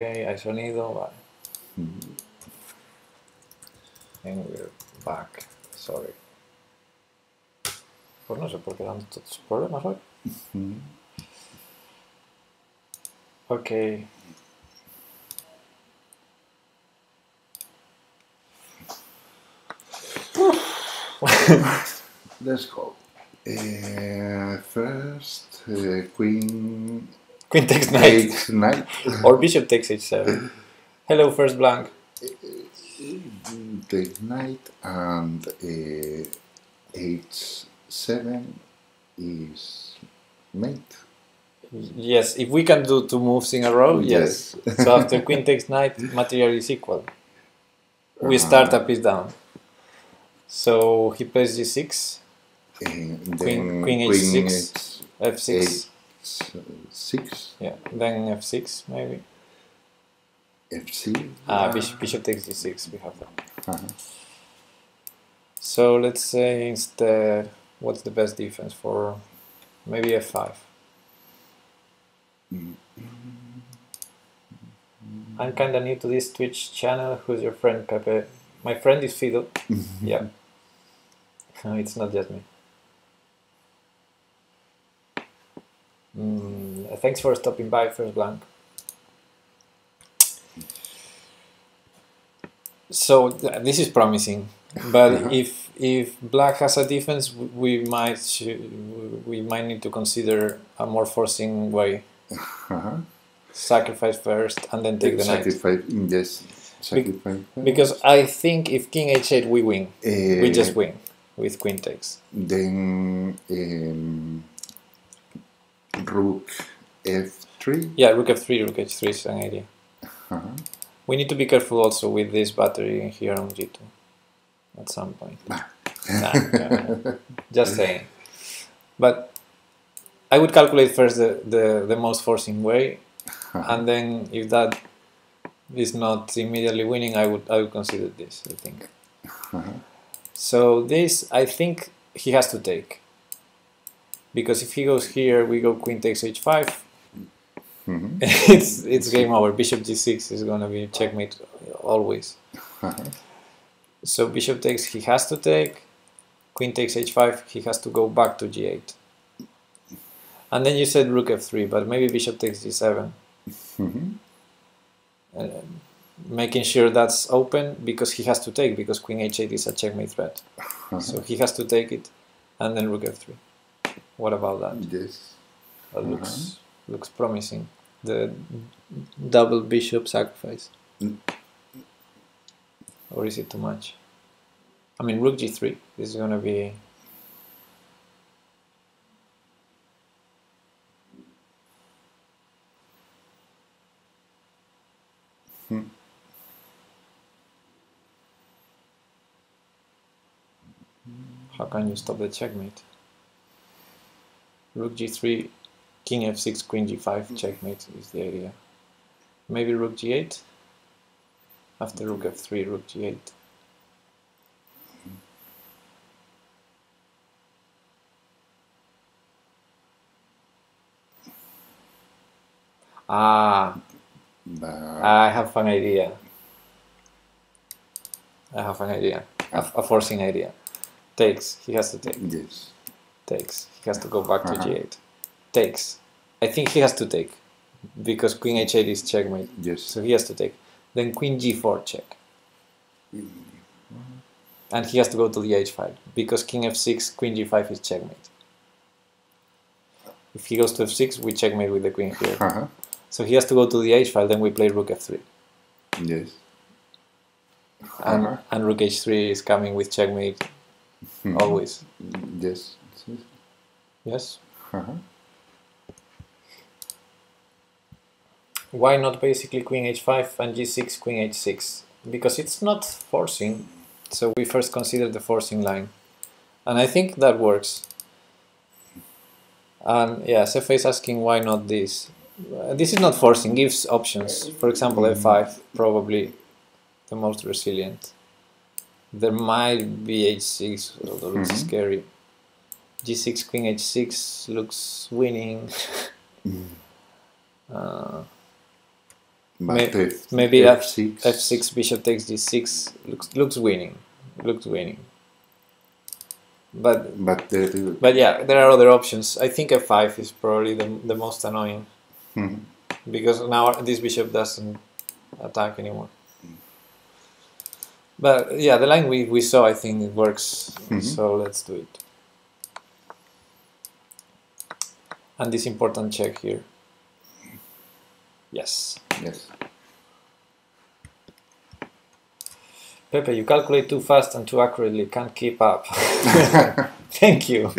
Okay, hay sonido, vale. And we're back. Sorry. Pues no sé por qué dan tantos problemas hoy. Okay. Let's go. First, Queen Queen takes knight. takes knight. Or bishop takes h7. Hello, first blank. Takes knight, and h7 is mate. Yes, if we can do two moves in a row, yes. So after queen takes knight, material is equal. We start a piece down. So he plays g6. Then Queen h6, f6. H6. Yeah, then f6 maybe. F6. Bishop takes g6, we have that. So let's say instead, what's the best defense for maybe f5? I'm kind of new to this Twitch channel. Who's your friend, Pepe? My friend is Fido. Yeah. It's not just me. Thanks for stopping by, first blank. So this is promising, but if black has a defense, we might need to consider a more forcing way. Sacrifice first and then take the knight. Yes. Sacrifice. Because I think if king h8 we win, we just win with queen takes. Then rook f3. Yeah, rook f3, rook h3 is an idea. We need to be careful also with this battery here on g2 at some point. Just saying. But I would calculate first the most forcing way, and then if that is not immediately winning, I would consider this, I think. So this, I think he has to take. Because if he goes here, we go queen takes h5. It's game over. Bishop g6 is going to be checkmate always. So bishop takes, he has to take. Queen takes h5, he has to go back to g8. And then you said rook f3, but maybe bishop takes g7. Making sure that's open because he has to take, because queen h8 is a checkmate threat. So he has to take it, and then rook f3. What about that? Yes. That looks promising. The double bishop sacrifice. Or is it too much? I mean, rook g3 is going to be... How can you stop the checkmate? Rook g3, king f6, queen g5, checkmate is the idea. Maybe rook g8? After rook f3, rook g8. I have an idea. A forcing idea. Takes, he has to take. Yes. Takes, he has to go back to g8. Takes. I think he has to take, because queen h8 is checkmate. Yes. So he has to take. Then queen g4 check. And he has to go to the h5, because king f6, queen g5 is checkmate. If he goes to f6, we checkmate with the queen here. So he has to go to the h5, then we play rook f3. Yes. And rook h3 is coming with checkmate always. Yes. Yes? Why not basically queen h5 and g6, queen h6? Because it's not forcing, so we first consider the forcing line. And I think that works. And yeah, Sefa is asking why not this. This is not forcing, gives options. For example, f5, probably the most resilient. There might be h6, although it looks scary. g6, queen h6 looks winning. But maybe F6. F6, bishop takes G6 looks winning. But yeah, there are other options. I think F5 is probably the most annoying because now this bishop doesn't attack anymore. But yeah, the line we saw, I think it works. So let's do it. And this important check here. Yes. Yes. Pepe, you calculate too fast and too accurately. Can't keep up. Thank you.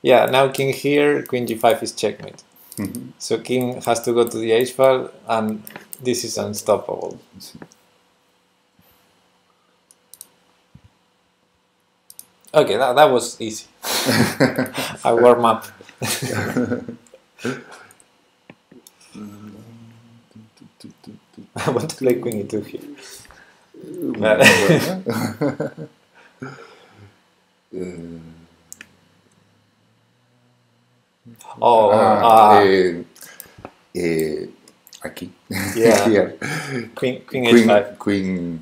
Yeah, now king here, queen g5 is checkmate. So king has to go to the h file, and this is unstoppable. Okay, that was easy. I warm up. I want to play queen e2 here. Aquí. Yeah. Here. Queen h5. Queen.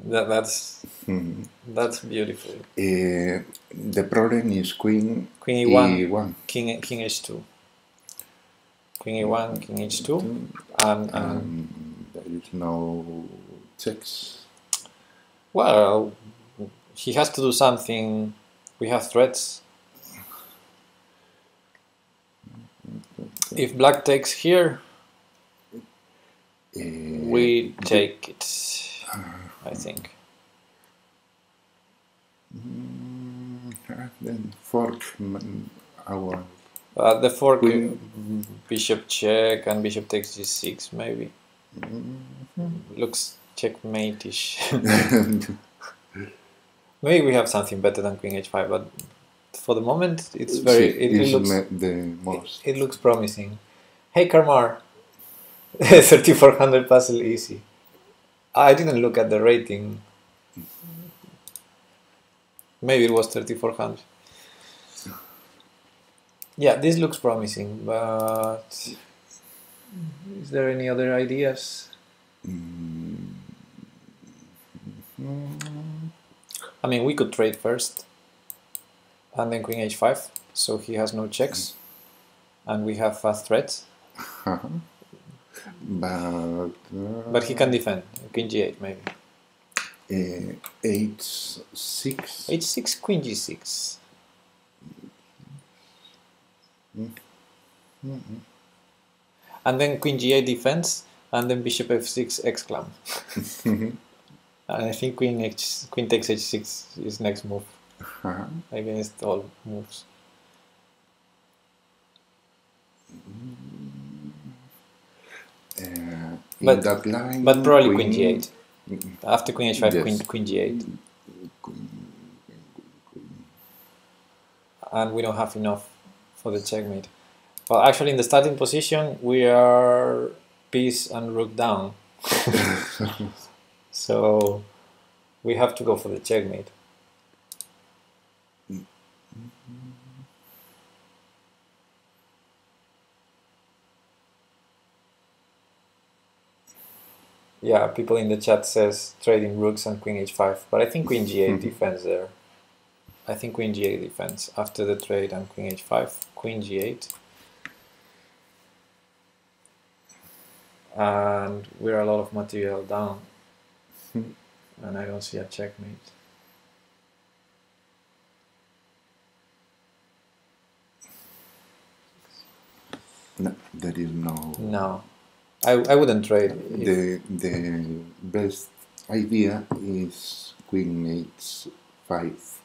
That's beautiful. The problem is queen e1, king h2. Queen e1, king h2, and there is no checks. Well, he has to do something. We have threats. If black takes here, we take it, I think. Then fork our... The fork, bishop check and bishop takes g6, maybe. Looks checkmate-ish. Maybe we have something better than queen h5, but for the moment it's very... It looks promising. Hey Karmar, 3400 puzzle easy. I didn't look at the rating. Maybe it was 3400. Yeah, this looks promising, but is there any other ideas? I mean, we could trade first and then queen h5, so he has no checks and we have fast threats. But he can defend. Queen g8 maybe. h6. h6, queen g6. And then queen g8 defense, and then bishop f6 exclam. And I think queen takes h6 is next move against all moves. But, that line, but probably queen g8. After queen h5, yes. queen g8. And we don't have enough for the checkmate. Well, actually, in the starting position, we are piece and rook down. So we have to go for the checkmate. Yeah, people in the chat says trading rooks and queen h5, but I think queen g8 defends there. I think queen g8 defense after the trade and queen h5, queen g8. And we're a lot of material down. And I don't see a checkmate. No, there is no... No. I wouldn't trade. The best idea is queen h5.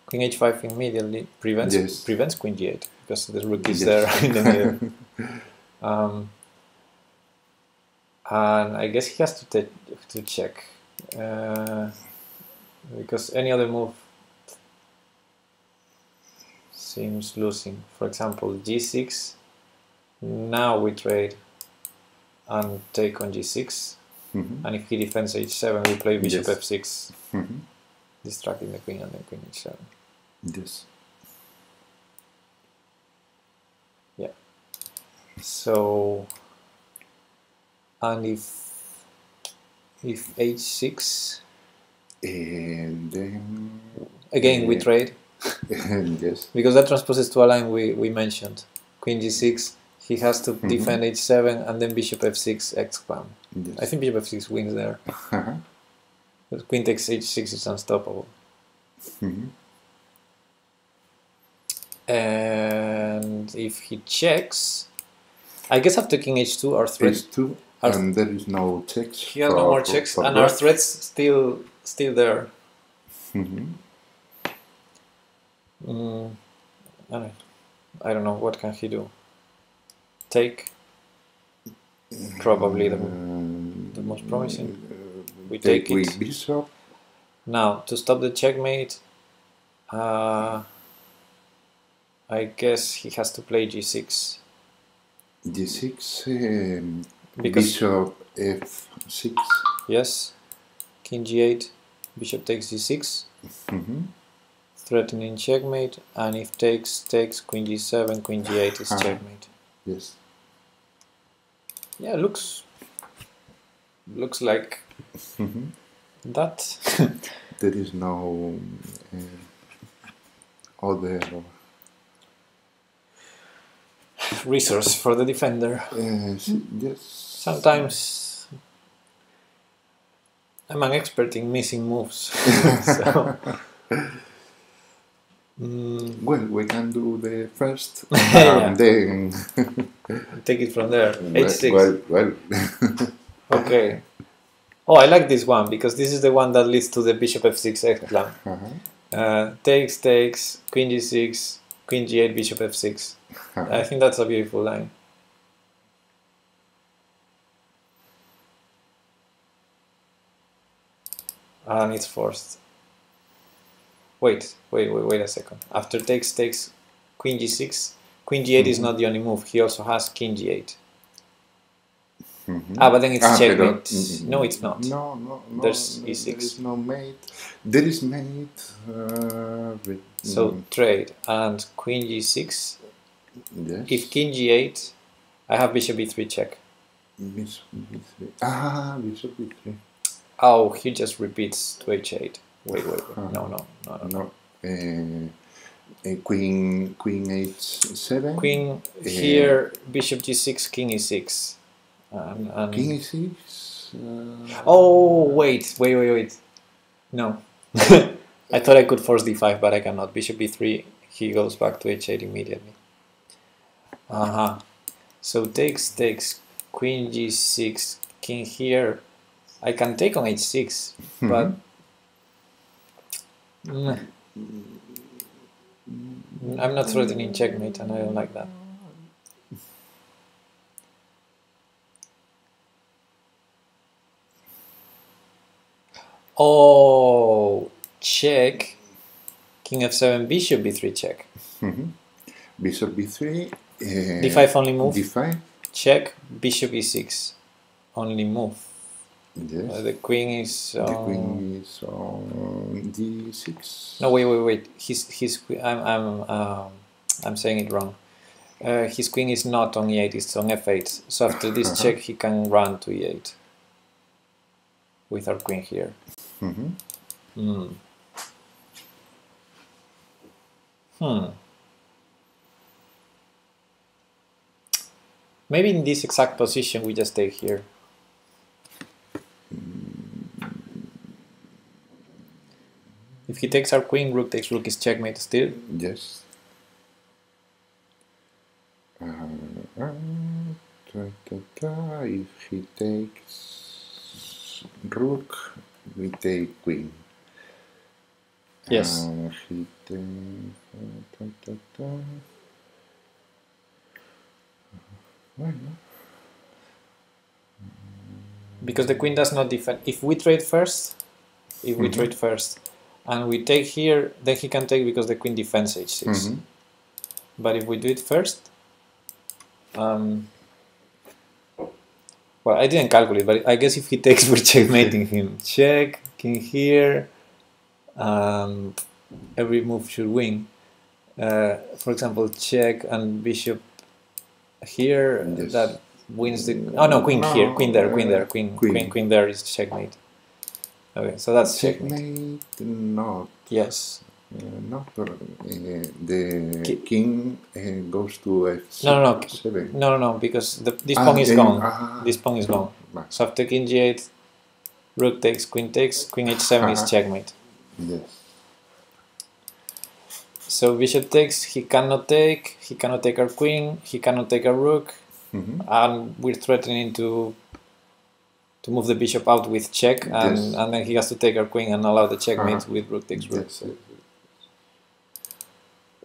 Queen h5 immediately prevents queen g8 because the rook is yes. there in the middle. And I guess he has to check because any other move seems losing. For example, g6. Now we trade and take on g6, and if he defends h7, we play bishop f6, distracting the queen and then queen h7. Yes. So, and if h6, and then again we trade. yes, Because that transposes to a line we mentioned. Queen g6, he has to defend h7 and then bishop f6 exclam. yes. I think bishop f6 wins there. But queen takes h6 is unstoppable. And if he checks, I guess after king h2 our threat h2, and there is no checks. He has no more checks, and our threat's still there. I don't know, what can he do? Take? Probably the most promising. We take it. Bishop. Now, to stop the checkmate, I guess he has to play g6. g6, Because bishop f6. Yes, king g8, bishop takes g6, threatening checkmate, and if takes, queen g7, queen g8 is checkmate. Yes. Yeah, looks like that. There is no other resource for the defender. Yes. Sometimes I'm an expert in missing moves. So, well, we can do the first and then take it from there. h6. Well. Okay. Oh, I like this one because this is the one that leads to the bishop f6 exclam. Takes, queen g6, queen g8, bishop f6. I think that's a beautiful line. And it's forced. Wait a second. After takes, queen g6. Queen g8 is not the only move. He also has king g8. But then it's checkmate. No, it's not. No. There's e6. There is no mate. There is mate. So trade and queen g6. Yes. If king g8, I have bishop b3 check. Bishop b3. Bishop b3. Oh, he just repeats to h8. Wait. No. Queen h7. Queen here, bishop g6, king e6. And king e6. Oh, wait. No. I thought I could force d5, but I cannot. Bishop b3, he goes back to h8 immediately. So takes, queen g6, king here. I can take on h6, but I'm not threatening checkmate, and I don't like that. Oh, check. King f7, bishop b3 check. Bishop b3. d5 only move. d5. Check. Bishop e6 only move. Yes. The queen is the queen is on d6. No, wait. I'm saying it wrong. His queen is not on e8, it's on f8. So after this check, he can run to e8 with our queen here. Maybe in this exact position we just take here. If he takes our queen, rook takes rook is checkmate still. Yes. If he takes rook, we take queen. Yes. He takes. Because the queen does not defend. If we trade first, and we take here, then he can take because the queen defends h6. But if we do it first, well, I didn't calculate, but I guess if he takes, we're checkmating him. Check, king here, and every move should win. For example, check and bishop here Yes. that wins the. Oh no, queen here, queen there, queen there, queen. queen there is checkmate. Okay, so that's checkmate. Checkmate, not. Yes. Not the king goes to f7. No, because this pawn is gone. This pawn is gone. Right. So after king g8, rook takes, queen h7 is checkmate. Yes. So bishop takes, he cannot take our queen, he cannot take our rook, and we're threatening to move the bishop out with check, and then he has to take our queen and allow the checkmate with rook takes rook. Yes. So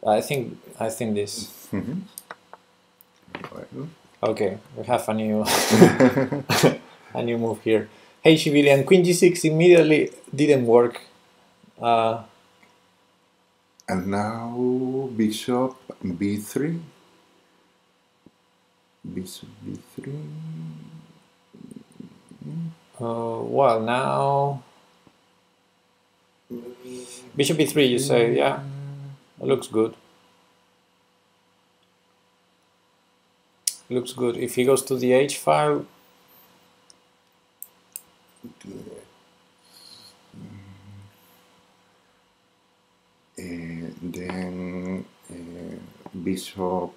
I think this. Well. Okay, we have a new a new move here. Hey civilian, queen g6 immediately didn't work. And now bishop b3. Bishop b3. Well, now bishop b3. You say, yeah, it looks good. Looks good. If he goes to the h file. Then bishop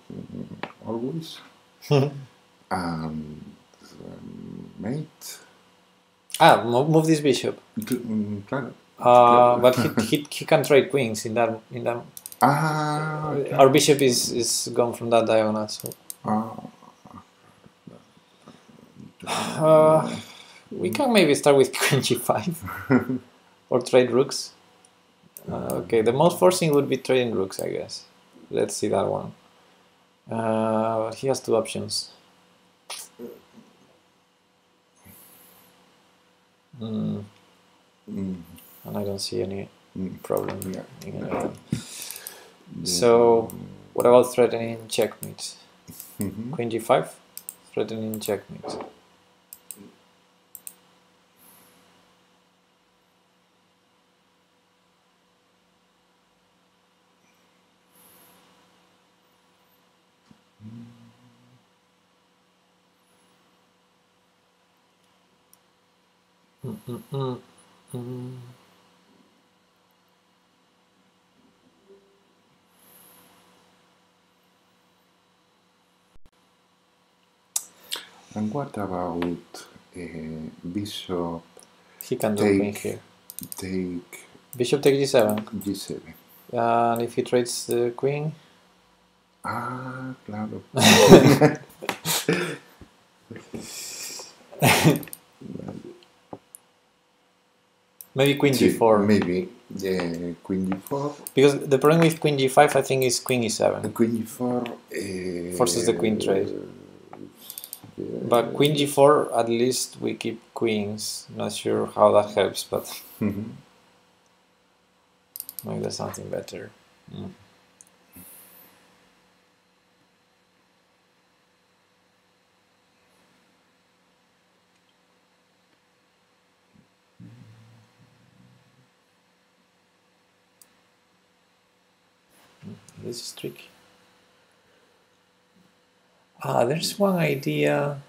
always and mate. Move this bishop. Claro. But he can trade queens in that. Okay. Our bishop is gone from that diagonal. So we can maybe start with queen g5 or trade rooks. Okay, the most forcing would be trading rooks, I guess. Let's see that one. He has two options. And I don't see any problem. So, what about threatening checkmate? Queen g5, threatening checkmate. And what about bishop? He can do queen here. Take bishop take g7. G7. And if he trades the queen. Claro. Maybe queen g4. Maybe queen g4. Because the problem with queen g5, I think, is queen e7. Queen g4 forces the queen trade. But queen g4, at least we keep queens. Not sure how that helps, but maybe there's something better. This is tricky. There's one idea.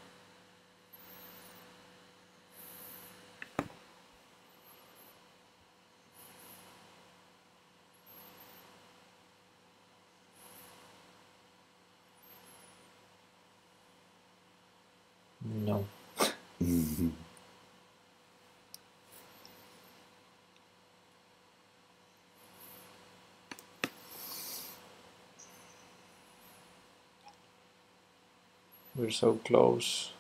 No. We're so close.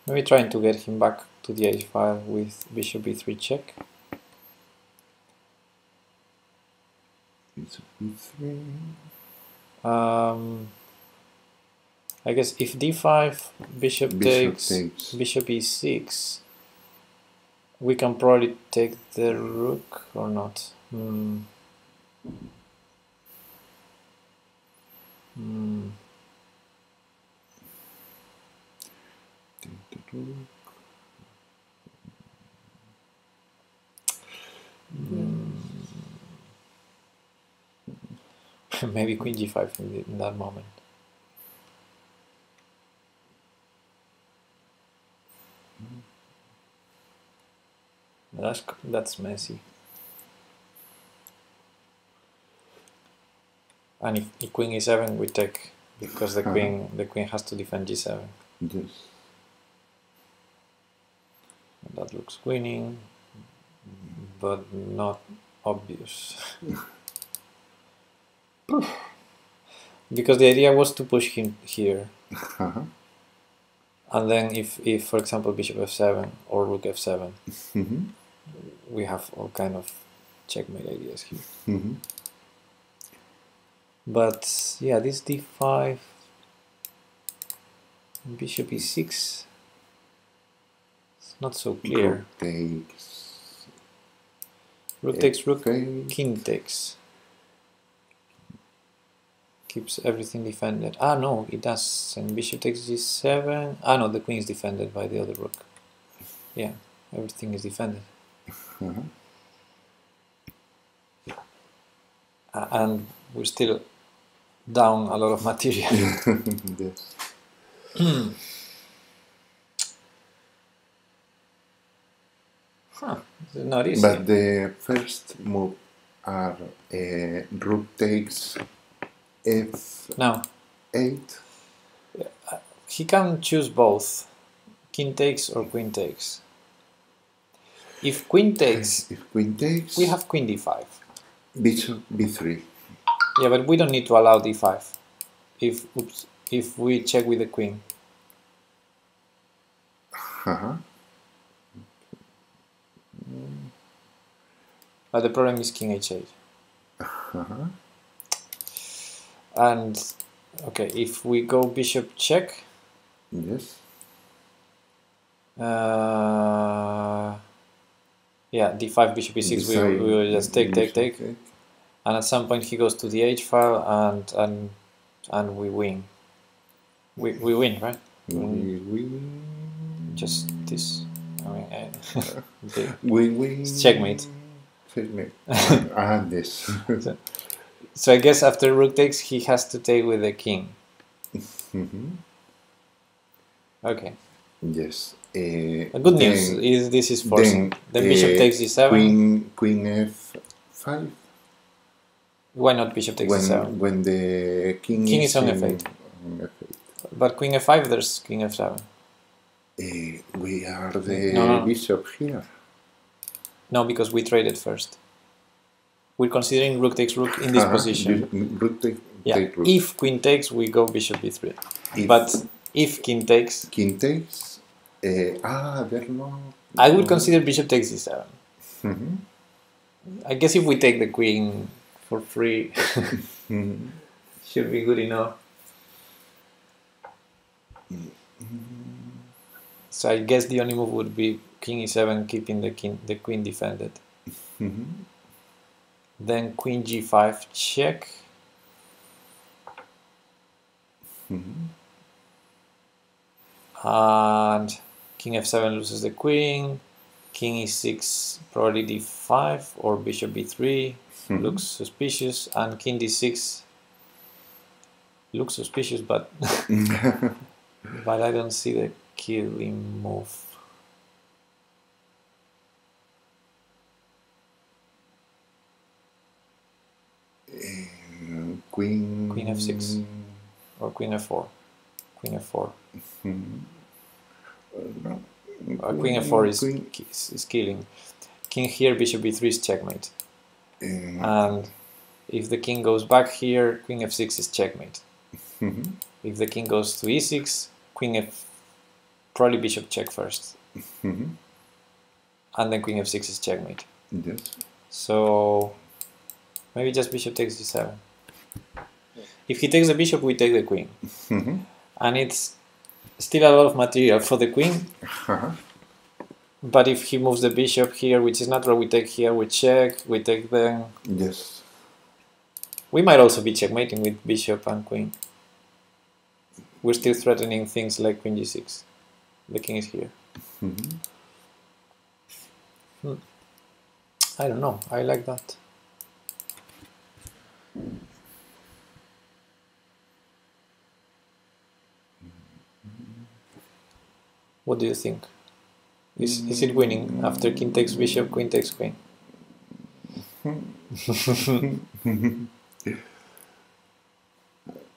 Maybe trying to get him back to the h file with bishop b3 check. Bishop b3. I guess if d5, bishop takes, takes. bishop e6, we can probably take the rook or not. Maybe queen g5 in that moment. That's messy. And if queen e7, we take, because the queen has to defend g7. Yes. That looks winning, but not obvious. Because the idea was to push him here. And then if for example bishop f7 or rook f7, we have all kind of checkmate ideas here. But yeah, this d5, bishop e6, it's not so clear. Rook takes rook, king takes. Keeps everything defended. Ah no, it doesn't. Bishop takes g7. Ah no, the queen is defended by the other rook. Yeah, everything is defended. And we're still down a lot of material. Yes. Huh, it's not easy. But the first move are rook takes f8. Now, he can choose both, king takes or queen takes. If queen takes, we have queen d5. Bishop b3. Yeah, but we don't need to allow d5 if we check with the queen. But the problem is king h8. And okay, if we go bishop check. Yes. Yeah, d5, bishop e6. We will just take. And at some point he goes to the h file and we win. We win, right? We win. Just this. I mean, we win. It's checkmate. Checkmate. And this. So I guess after rook takes, he has to take with the king. Okay. Yes. The good news is this is forcing. Then bishop takes d7. Queen f5. Why not bishop takes d7? When the king is on f8. But queen f5, there's king f7. We are the bishop here. No, because we traded first. We're considering rook takes rook in this position. Rook take rook. If queen takes, we go bishop b3. But if king takes... King takes... I would consider bishop takes d7. I guess if we take the queen for free, should be good enough. So I guess the only move would be king e7, keeping the queen defended. Then queen g5 check. And king f7 loses the queen. King e6, probably d5 or bishop b3. Looks suspicious. And king d6 looks suspicious, but but I don't see the killing move. Queen f6 or queen f4. Queen f4. Queen f4 is killing. King here, bishop b3 is checkmate. And if the king goes back here, queen f6 is checkmate. If the king goes to e6, queen f, probably bishop check first. And then queen f6 is checkmate. Yes. So maybe just bishop takes g7. If he takes the bishop, we take the queen. and it's still a lot of material for the queen. But if he moves the bishop here, which is natural, we take here, we check, we take the... Yes. We might also be checkmating with bishop and queen. We're still threatening things like queen g6. The king is here. I don't know. I like that. What do you think? Is it winning after king takes bishop, queen takes queen?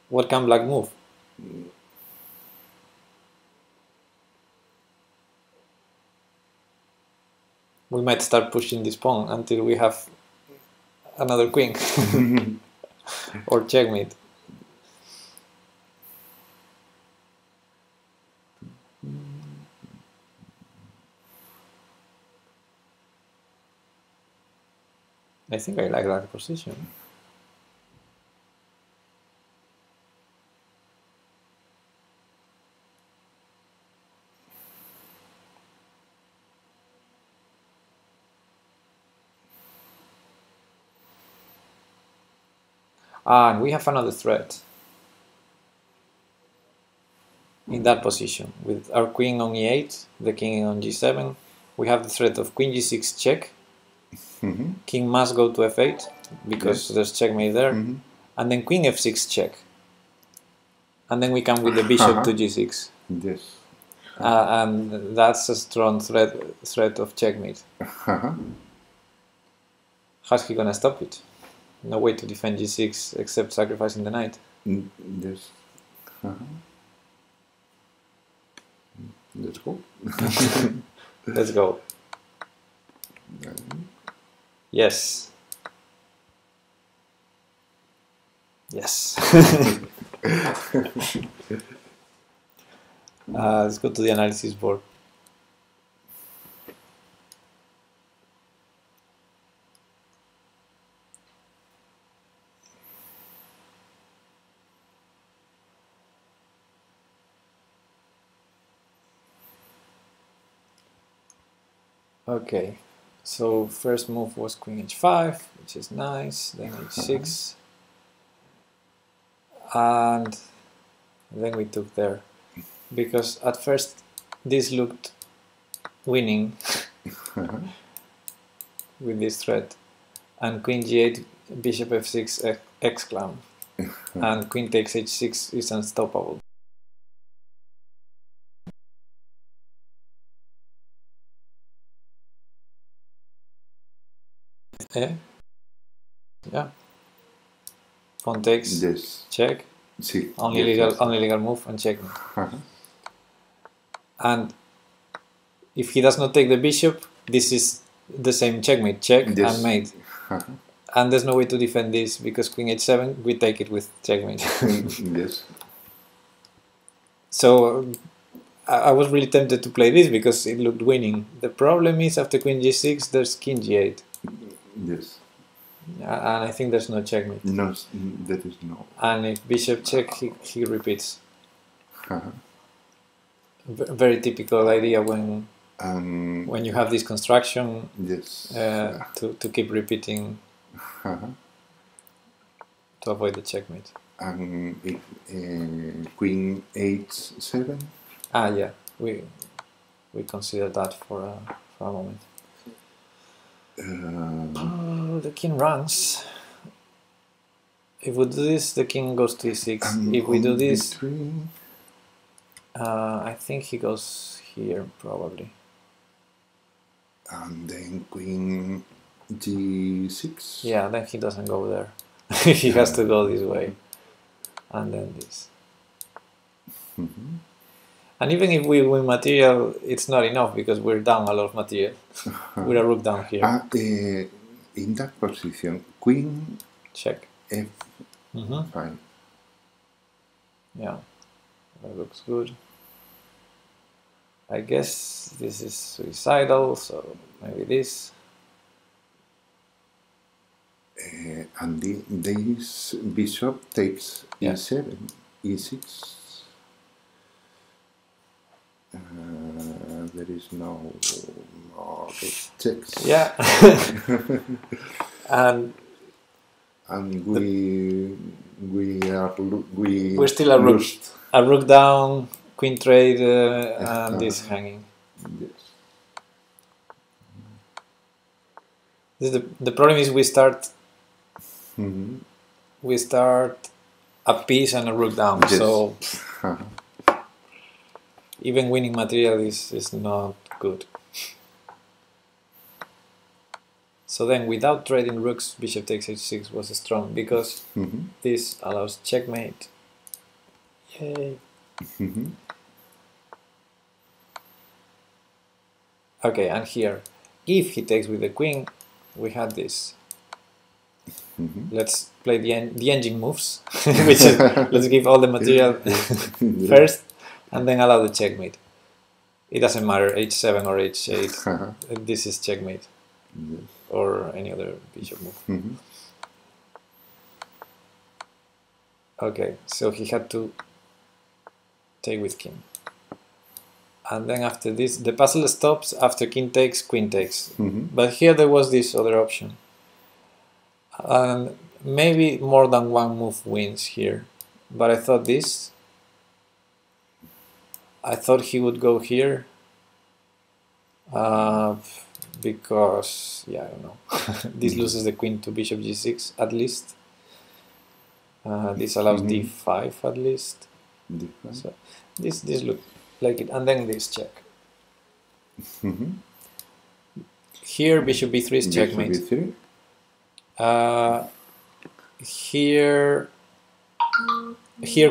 What can black move? We might start pushing this pawn until we have another queen. Or checkmate. I think I like that position. And we have another threat in that position. With our queen on e8, the king on g7, we have the threat of queen g6 check. King must go to f8 because there's checkmate there. And then queen f6 check. And then we come with the bishop to g6. Yes. And that's a strong threat of checkmate. How's he gonna stop it? No way to defend g6 except sacrificing the knight. Yes. Let's go. Let's go. Yes. Yes. Let's go to the analysis board. Okay, so first move was queen h5, which is nice, then h6, and then we took there, because at first this looked winning with this threat, and queen g8, bishop f6, exclam, and queen takes h6 is unstoppable. Yeah. Pawn takes, Yes. check. Sí. Only legal move and check. And if he does not take the bishop, this is the same checkmate, check and mate. And there's no way to defend this because queen h7, we take it with checkmate. Yes. So I was really tempted to play this because it looked winning. The problem is after queen g6, there's king g8. Yes. And I think there's no checkmate. No, there is no. And if bishop check, he repeats. Very typical idea when you have this construction. Yes. To keep repeating to avoid the checkmate. And if queen h7. Yeah, we consider that for a moment. The king runs. If we do this, the king goes to e6. If we do this, I think he goes here probably. And then queen g6. Yeah, then he doesn't go there. He has to go this way, and then this. And even if we win material, it's not enough because we're down a lot of material. We're a rook down here. In that position, queen check f5. Yeah, that looks good. I guess this is suicidal, so maybe this. And this bishop takes e7, e6. there is no okay, checks. Yeah. And we're still a rook down, queen trade, and this hanging. Yes. The problem is we start a piece and a rook down, Yes. so even winning material is not good. So then, without trading rooks, bishop takes h6 was strong because this allows checkmate. Yay! Okay, and here, if he takes with the queen, we had this. Let's play the engine moves, which is let's give all the material first, and then allow the checkmate. It doesn't matter h7 or h8. This is checkmate, or any other bishop move. Okay, so he had to take with king. And then after this, the puzzle stops after king takes, queen takes. But here there was this other option. And maybe more than one move wins here. But I thought this. I thought he would go here. Because, yeah, I don't know. This loses the queen to bishop g6 at least. This allows d5 at least. So this look like it, and then this check. Here bishop b3 is checkmate. Bishop Here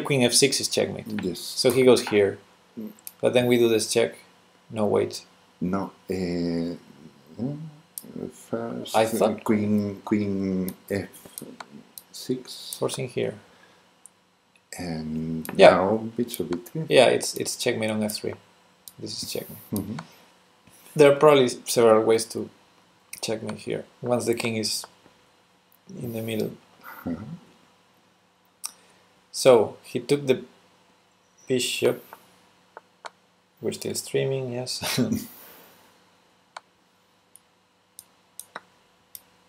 queen f6 is checkmate. Yes. So he goes here, but then we do this check. No, wait. No. First, I thought queen f6. Forcing here. And yeah. Now bishop b3. Yeah, it's checkmate on f3. This is checkmate. There are probably several ways to checkmate here. Once the king is in the middle. So he took the bishop. We're still streaming, yes.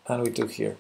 And we took here.